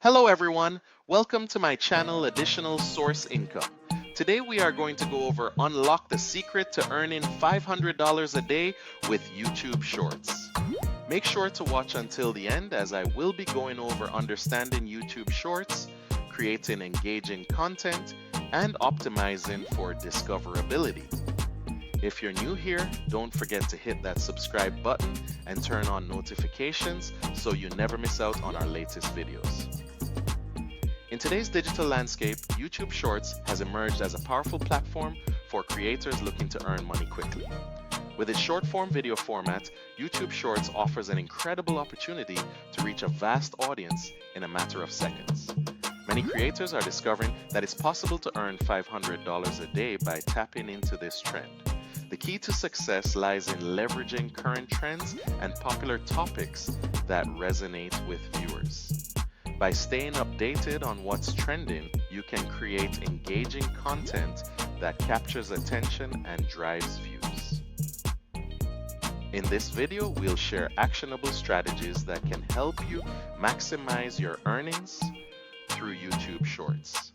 Hello everyone, welcome to my channel Additional Source Income. Today we are going to go over unlock the secret to earning $500 a day with YouTube Shorts. Make sure to watch until the end as I will be going over understanding YouTube Shorts, creating engaging content, and optimizing for discoverability. If you're new here, don't forget to hit that subscribe button and turn on notifications so you never miss out on our latest videos. In today's digital landscape, YouTube Shorts has emerged as a powerful platform for creators looking to earn money quickly. With its short-form video format, YouTube Shorts offers an incredible opportunity to reach a vast audience in a matter of seconds. Many creators are discovering that it's possible to earn $500 a day by tapping into this trend. The key to success lies in leveraging current trends and popular topics that resonate with viewers. By staying updated on what's trending, you can create engaging content that captures attention and drives views. In this video, we'll share actionable strategies that can help you maximize your earnings through YouTube Shorts.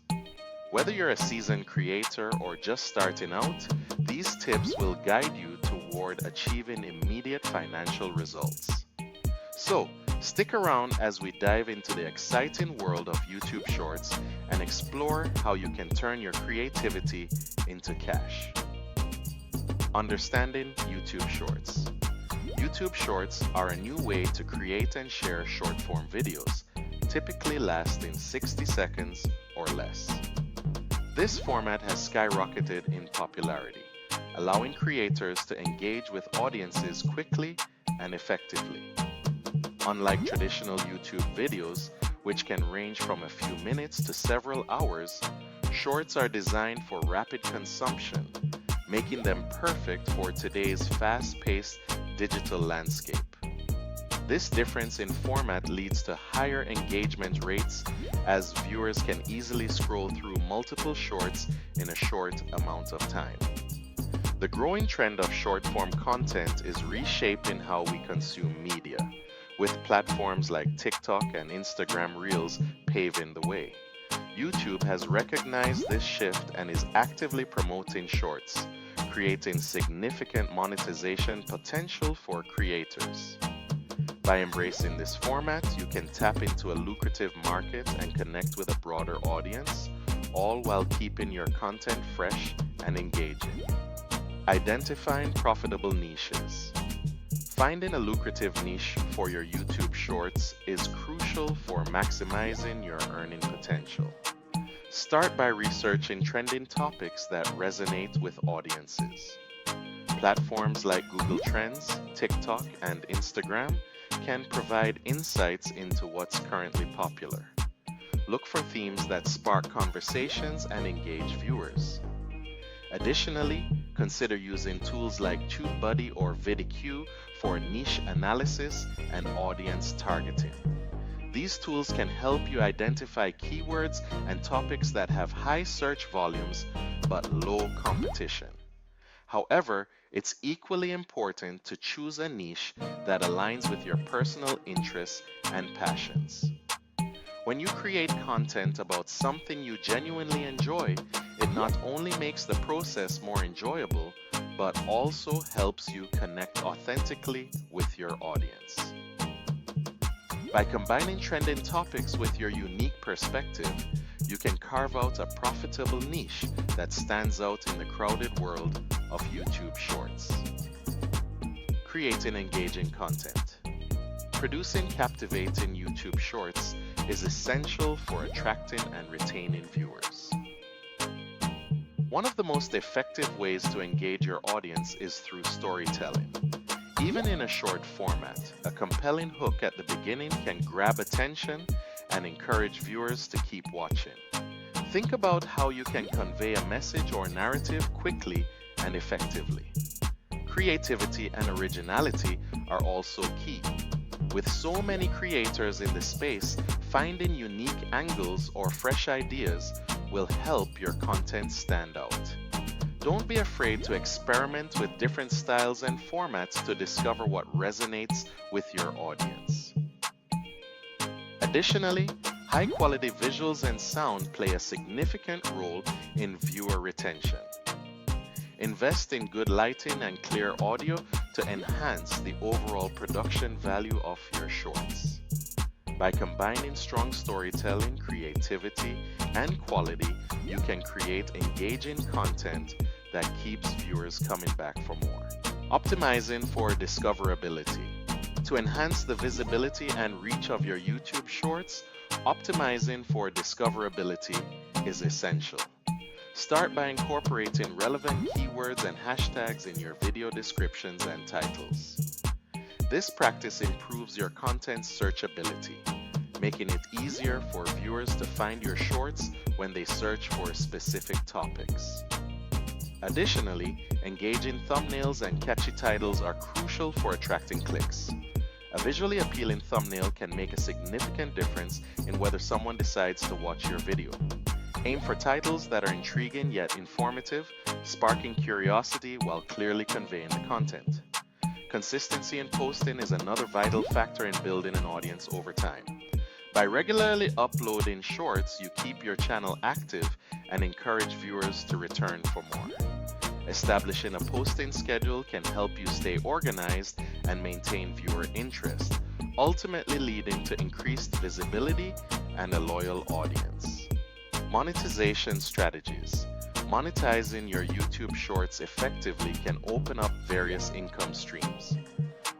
Whether you're a seasoned creator or just starting out, these tips will guide you toward achieving immediate financial results. So, stick around as we dive into the exciting world of YouTube Shorts and explore how you can turn your creativity into cash. Understanding YouTube Shorts. YouTube Shorts are a new way to create and share short-form videos, typically lasting 60 seconds or less. This format has skyrocketed in popularity, allowing creators to engage with audiences quickly and effectively. Unlike traditional YouTube videos, which can range from a few minutes to several hours, shorts are designed for rapid consumption, making them perfect for today's fast-paced digital landscape. This difference in format leads to higher engagement rates as viewers can easily scroll through multiple shorts in a short amount of time. The growing trend of short-form content is reshaping how we consume media, with platforms like TikTok and Instagram Reels paving the way. YouTube has recognized this shift and is actively promoting shorts, creating significant monetization potential for creators. By embracing this format, you can tap into a lucrative market and connect with a broader audience, all while keeping your content fresh and engaging. Identifying profitable niches. Finding a lucrative niche for your YouTube Shorts is crucial for maximizing your earning potential. Start by researching trending topics that resonate with audiences. Platforms like Google Trends, TikTok, and Instagram can provide insights into what's currently popular. Look for themes that spark conversations and engage viewers. Additionally, consider using tools like TubeBuddy or VidIQ for niche analysis and audience targeting. These tools can help you identify keywords and topics that have high search volumes but low competition. However, it's equally important to choose a niche that aligns with your personal interests and passions. When you create content about something you genuinely enjoy, it not only makes the process more enjoyable, but also helps you connect authentically with your audience. By combining trending topics with your unique perspective, you can carve out a profitable niche that stands out in the crowded world of YouTube Shorts. Creating engaging content. Producing captivating YouTube Shorts is essential for attracting and retaining viewers. One of the most effective ways to engage your audience is through storytelling. Even in a short format, a compelling hook at the beginning can grab attention and encourage viewers to keep watching. Think about how you can convey a message or narrative quickly and effectively. Creativity and originality are also key. With so many creators in the space, finding unique angles or fresh ideas will help your content stand out. Don't be afraid to experiment with different styles and formats to discover what resonates with your audience. Additionally, High quality visuals and sound play a significant role in viewer retention. Invest in good lighting and clear audio to enhance the overall production value of your shorts. By combining strong storytelling, creativity, and quality, you can create engaging content that keeps viewers coming back for more. Optimizing for discoverability. To enhance the visibility and reach of your YouTube shorts, optimizing for discoverability is essential. Start by incorporating relevant keywords and hashtags in your video descriptions and titles. This practice improves your content's searchability, making it easier for viewers to find your shorts when they search for specific topics. Additionally, engaging thumbnails and catchy titles are crucial for attracting clicks. A visually appealing thumbnail can make a significant difference in whether someone decides to watch your video. Aim for titles that are intriguing yet informative, sparking curiosity while clearly conveying the content. Consistency in posting is another vital factor in building an audience over time. By regularly uploading shorts, you keep your channel active and encourage viewers to return for more. Establishing a posting schedule can help you stay organized and maintain viewer interest, ultimately leading to increased visibility and a loyal audience. Monetization strategies. Monetizing your YouTube shorts effectively can open up various income streams.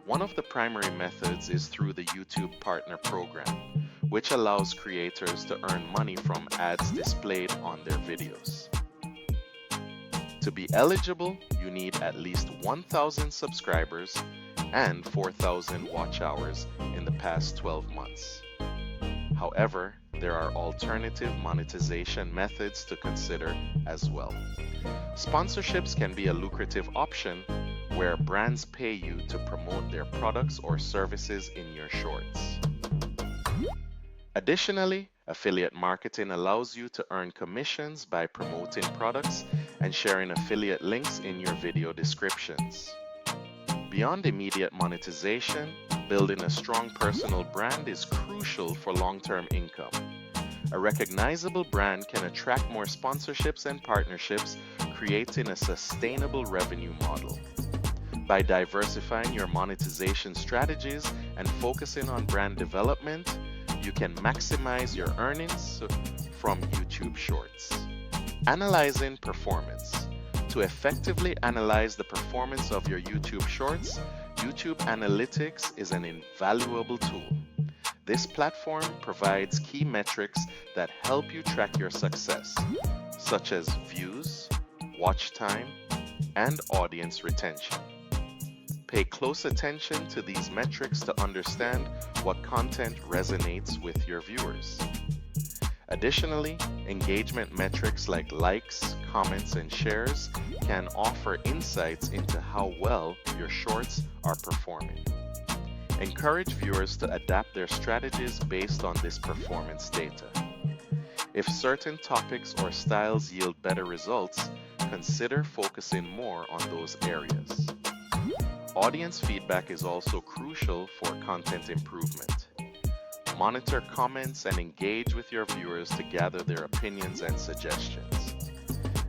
One of the primary methods is through the YouTube Partner Program, which allows creators to earn money from ads displayed on their videos. To be eligible, you need at least 1,000 subscribers and 4,000 watch hours in the past 12 months. However, there are alternative monetization methods to consider as well. Sponsorships can be a lucrative option where brands pay you to promote their products or services in your shorts. Additionally, affiliate marketing allows you to earn commissions by promoting products and sharing affiliate links in your video descriptions. Beyond immediate monetization, building a strong personal brand is crucial for long-term income. A recognizable brand can attract more sponsorships and partnerships, creating a sustainable revenue model. By diversifying your monetization strategies and focusing on brand development, you can maximize your earnings from YouTube Shorts. Analyzing performance. To effectively analyze the performance of your YouTube Shorts, YouTube Analytics is an invaluable tool. This platform provides key metrics that help you track your success, such as views, watch time, and audience retention. Pay close attention to these metrics to understand what content resonates with your viewers. Additionally, engagement metrics like likes, comments, and shares can offer insights into how well your shorts are performing. Encourage viewers to adapt their strategies based on this performance data. If certain topics or styles yield better results, consider focusing more on those areas. Audience feedback is also crucial for content improvement. Monitor comments and engage with your viewers to gather their opinions and suggestions.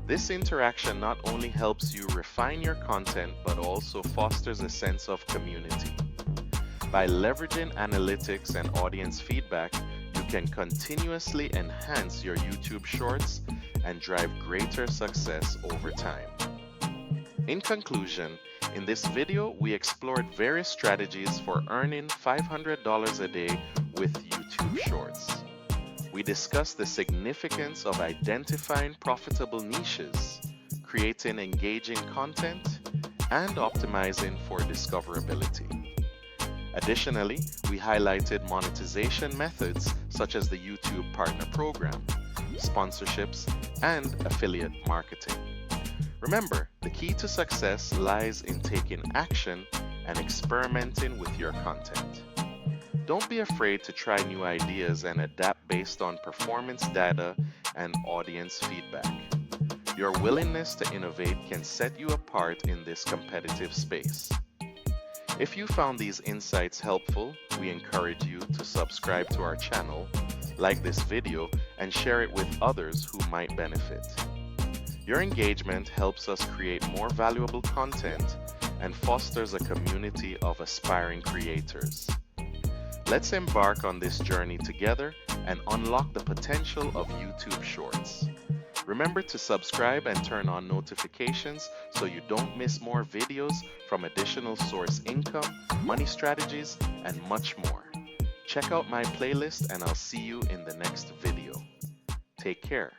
This interaction not only helps you refine your content, but also fosters a sense of community. By leveraging analytics and audience feedback, you can continuously enhance your YouTube Shorts and drive greater success over time. In conclusion, in this video, we explored various strategies for earning $500 a day with YouTube Shorts. We discussed the significance of identifying profitable niches, creating engaging content, and optimizing for discoverability. Additionally, we highlighted monetization methods such as the YouTube Partner Program, sponsorships, and affiliate marketing. Remember, the key to success lies in taking action and experimenting with your content. Don't be afraid to try new ideas and adapt based on performance data and audience feedback. Your willingness to innovate can set you apart in this competitive space. If you found these insights helpful, we encourage you to subscribe to our channel, like this video, and share it with others who might benefit. Your engagement helps us create more valuable content and fosters a community of aspiring creators. Let's embark on this journey together and unlock the potential of YouTube Shorts. Remember to subscribe and turn on notifications so you don't miss more videos from additional source income, money strategies, and much more. Check out my playlist and I'll see you in the next video. Take care.